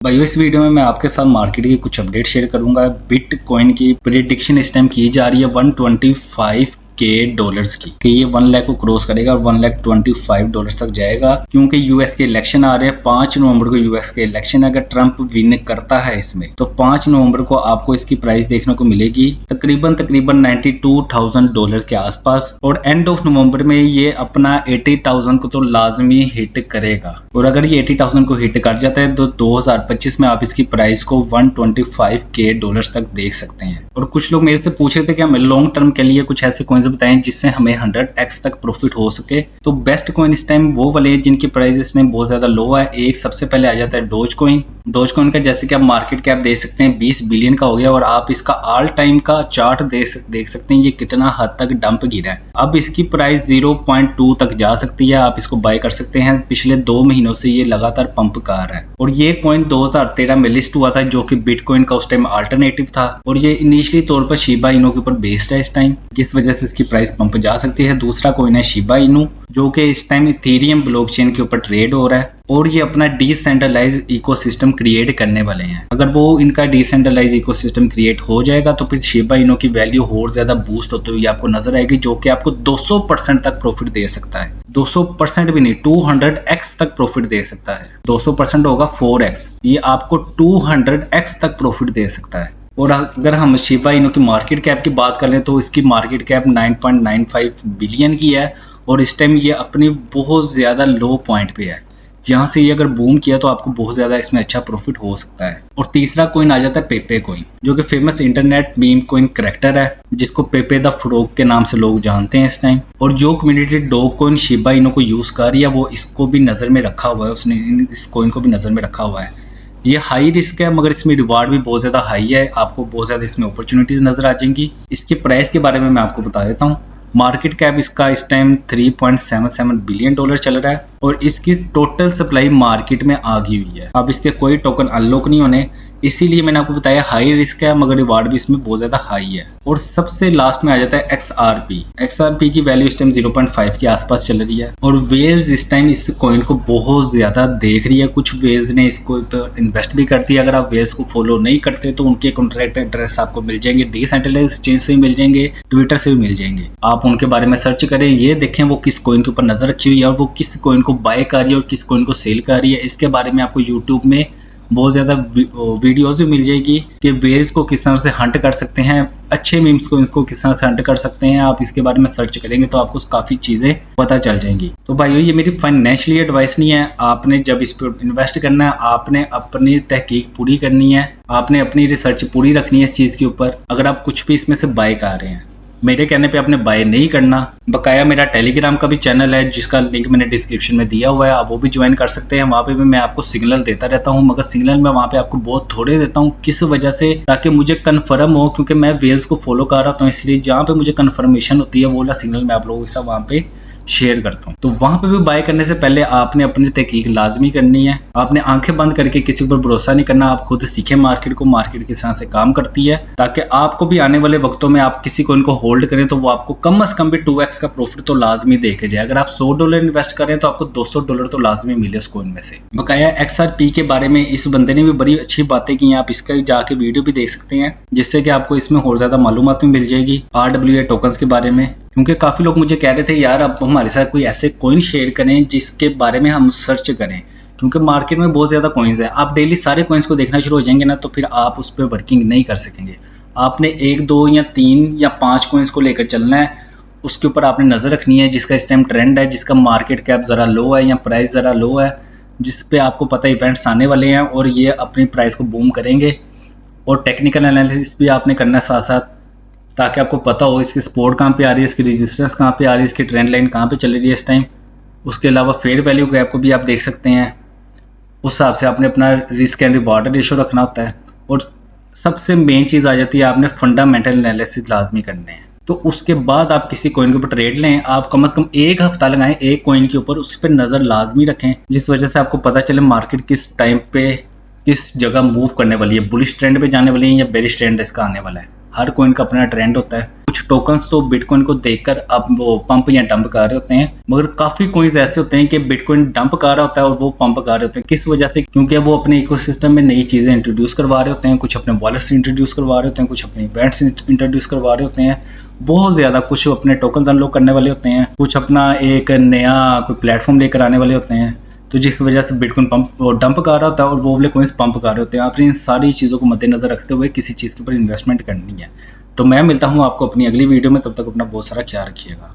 भाई इस वीडियो में मैं आपके साथ मार्केट की कुछ अपडेट शेयर करूंगा। बिटकॉइन की प्रेडिक्शन इस टाइम की जा रही है 125 के डॉलर्स की कि ये 1 लाख को क्रॉस करेगा और 1,25 डॉलर्स तक जाएगा, क्योंकि यूएस के इलेक्शन आ रहे हैं। 5 नवंबर को यूएस के इलेक्शन, अगर ट्रंप विन करता है इसमें तो 5 नवंबर को आपको इसकी प्राइस देखने को मिलेगी तकरीबन 92,000 डॉलर के आसपास, और एंड ऑफ नवंबर में ये अपना 80,000 को तो लाजमी हिट करेगा। और अगर ये 80,000 को हिट कर जाता है तो 2025 में आप इसकी प्राइस को 125 के डॉलर्स तक देख सकते हैं। और कुछ लोग मेरे से पूछ रहे थे कि हमें लॉन्ग टर्म के लिए कुछ ऐसे कॉइन्स बताएं जिससे हमें 100x तक प्रॉफिट हो सके। तो बेस्ट कॉइन इस टाइम वो वाले हैं जिनकी प्राइस इसमें बहुत ज्यादा लो है। एक सबसे पहले आ जाता है डोज कॉइन। डोज कॉइन का जैसे कि आप मार्केट कैप देख सकते हैं 20 बिलियन का हो गया, और आप इसका ऑल टाइम का चार्ट देख सकते हैं ये कितना हद तक डंप गिरा है। अब इसकी प्राइस 0.2 तक जा सकती है, आप इसको बाय कर सकते हैं। पिछले 2 महीनों से ये लगातार पंप कर रहा है। और ये कॉइन 2013 में लिस्ट हुआ था, जो कि बिटकॉइन का उस टाइम अल्टरनेटिव था, और ये इनिशियली तौर पर शिबा इनू के ऊपर बेस्ड है इस टाइम, जिस वजह से इसकी प्राइस पंप जा सकती है। दूसरा कॉइन है शिबा इनू, जो कि इस टाइम इथेरियम ब्लॉकचेन के ऊपर ट्रेड हो रहा है, और ये अपना डिसेंट्रलाइज इकोसिस्टम क्रिएट करने वाले हैं। अगर वो इनका डिसेंट्रलाइज इकोसिस्टम क्रिएट हो जाएगा तो फिर शिबा इनू की वैल्यू और ज्यादा बूस्ट होती हुई आपको नजर आएगी, जो कि आपको 200% तक प्रॉफिट दे सकता है। 200% भी नहीं, 200x तक प्रॉफिट दे सकता है। 200% होगा 4x, ये आपको 200x तक प्रॉफिट दे सकता है। और अगर हम शिबा इनू की मार्केट कैप की बात कर लें तो इसकी मार्केट कैप 9.95 बिलियन की है, और इस टाइम ये अपनी बहुत ज्यादा लो पॉइंट पे है, जहां से ये अगर बूम किया तो आपको बहुत ज्यादा इसमें अच्छा प्रॉफिट हो सकता है। और तीसरा कॉइन आ जाता है पेपे कॉइन, जो कि famous internet meme coin character है, जिसको पेपे द फ्रॉग के नाम से लोग जानते हैं इस टाइम। और जो community dog coin Shiba Inu को यूज कर रही है वो इसको भी नजर में रखा हुआ है, उसने इस कॉइन को भी नजर में रखा हुआ है। ये हाई रिस्क है मगर इसमें रिवार्ड भी बहुत ज्यादा हाई है, आपको बहुत ज्यादा इसमें अपॉर्चुनिटीज नजर आ जाएंगी। इसकी प्राइस के बारे में मैं आपको बता देता हूँ। मार्केट कैप इसका इस टाइम 3.77 बिलियन डॉलर चल रहा है, और इसकी टोटल सप्लाई मार्केट में आ गई हुई है। अब इसके कोई टोकन अनलॉक नहीं होने, इसीलिए मैंने आपको बताया हाई रिस्क है मगर रिवार्ड भी इसमें बहुत ज्यादा हाई है। और सबसे लास्ट में आ जाता है XRP की वैल्यू इस टाइम 0.5 के आसपास चल रही है, और वेल्स इस टाइम इस कॉइन को बहुत ज्यादा देख रही है। कुछ वेल्स ने इसको इन्वेस्ट भी करती है। अगर आप वेल्स को फॉलो नहीं करते तो उनके कॉन्ट्रैक्ट एड्रेस आपको मिल जाएंगे, डिसेंट्रलाइज्ड चेन से भी मिल जाएंगे, ट्विटर से भी मिल जाएंगे। आप उनके बारे में सर्च करें, ये देखें वो किस कॉइन के ऊपर नजर रखी हुई है और वो किस कॉइन को बाय कर रही है और किस कॉइन को सेल कर रही है। इसके बारे में आपको यूट्यूब में बहुत ज्यादा वीडियोस भी मिल जाएगी कि वेल्स को किस तरह से हंट कर सकते हैं, अच्छे मीम्स को इसको किस तरह से हंट कर सकते हैं। आप इसके बारे में सर्च करेंगे तो आपको काफी चीजें पता चल जाएंगी। तो भाई ये मेरी फाइनेंशियली एडवाइस नहीं है, आपने जब इस पर इन्वेस्ट करना है आपने अपनी तहकीक पूरी करनी है, आपने अपनी रिसर्च पूरी रखनी है इस चीज के ऊपर। अगर आप कुछ भी इसमें से बाय कर रहे हैं, मेरे कहने पे आपने बाय नहीं करना। बकाया मेरा टेलीग्राम का भी चैनल है जिसका लिंक मैंने डिस्क्रिप्शन में दिया हुआ है, आप वो भी ज्वाइन कर सकते हैं। वहाँ पे भी मैं आपको सिग्नल देता रहता हूँ, मगर सिग्नल मैं वहाँ पे आपको बहुत थोड़े देता हूँ। किस वजह से? ताकि मुझे कन्फर्म हो, क्योंकि मैं वेल्स को फॉलो कर रहा हूँ, इसलिए जहाँ पे मुझे कन्फर्मेशन होती है वो वाला सिग्नल मैं आप लोगों के साथ वहाँ पे शेयर करता हूँ। तो वहां पे भी बाय करने से पहले आपने अपनी तहकीक लाजमी करनी है। आपने आंखें बंद करके किसी पर भरोसा नहीं करना, आप खुद सीखें मार्केट को, मार्केट किस तरह से काम करती है, ताकि आपको भी आने वाले वक्तों में आप किसी को इनको होल्ड करें तो वो आपको कम से कम भी 2x का प्रॉफिट तो लाजमी दे के जाए। अगर आप $100 इन्वेस्ट करें तो आपको $200 तो लाजमी मिले उस कॉइन में से। बकाया XRP के बारे में इस बंदे ने भी बड़ी अच्छी बातें की हैं, आप इसका जाके वीडियो भी देख सकते हैं, जिससे कि आपको इसमें और ज्यादा मालूमात भी मिल जाएगी RWA टोकन्स के बारे में। क्योंकि काफी लोग मुझे कह रहे थे यार आप हमारे साथ कोई ऐसे कॉइन शेयर करें जिसके बारे में हम सर्च करें, क्योंकि मार्केट में बहुत ज्यादा कॉइन्स हैं। आप डेली सारे कॉइन्स को देखना शुरू हो जाएंगे ना तो फिर आप उस पर वर्किंग नहीं कर सकेंगे। आपने 1, 2 या 3 या 5 कॉइन्स को लेकर चलना है, उसके ऊपर आपने नजर रखनी है जिसका इस टाइम ट्रेंड है, जिसका मार्केट कैप जरा लो है या प्राइस जरा लो है, जिस पे आपको पता इवेंट्स आने वाले हैं और ये अपनी प्राइस को बूम करेंगे। और टेक्निकल एनालिसिस भी आपने करना है साथ साथ, ताकि आपको पता हो इसकी सपोर्ट कहाँ पे आ रही है, इसकी रेजिस्टेंस कहाँ पे आ रही है, इसकी ट्रेंड लाइन कहाँ पे चल रही है इस टाइम। उसके अलावा फेयर वैल्यू गैप को भी आप देख सकते हैं, उस हिसाब से आपने अपना रिस्क एंड रिवॉर्ड रेशियो रखना होता है। और सबसे मेन चीज़ आ जाती है, आपने फंडामेंटल एनालिसिस लाजमी करने हैं। तो उसके बाद आप किसी कॉइन के ऊपर ट्रेड लें, आप कम से कम 1 हफ्ता लगाएं एक कॉइन के ऊपर, उस पर नज़र लाजमी रखें, जिस वजह से आपको पता चले मार्केट किस टाइम पे किस जगह मूव करने वाली है, बुलिश ट्रेंड पे जाने वाली है या बेरिश ट्रेंड इसका आने वाला है। हर कॉइन का अपना ट्रेंड होता है। कुछ टोकन्स तो बिटकॉइन को देखकर अब वो पंप या डंप कर रहे होते हैं, मगर काफी कॉइन्स ऐसे होते हैं कि बिटकॉइन डंप कर रहा होता है और वो पंप कर रहे होते हैं। किस वजह से? क्योंकि वो अपने इकोसिस्टम में नई चीजें इंट्रोड्यूस करवा रहे होते हैं, कुछ अपने वॉलेट्स इंट्रोड्यूस करवा रहे होते हैं, कुछ अपने इवेंट्स इंट्रोड्यूस करवा रहे होते हैं, बहुत ज्यादा कुछ अपने टोकन्स अनलॉक करने वाले होते हैं, कुछ अपना एक नया कोई प्लेटफॉर्म लेकर आने वाले होते हैं। तो जिस वजह से बिटकॉइन पंप और डंप कर रहा होता है और वो वाले कॉइन्स पंप कर रहे होते हैं। आपने इन सारी चीज़ों को मद्देनजर रखते हुए किसी चीज़ के ऊपर इन्वेस्टमेंट करनी है। तो मैं मिलता हूँ आपको अपनी अगली वीडियो में, तब तक अपना बहुत सारा ख्याल रखिएगा।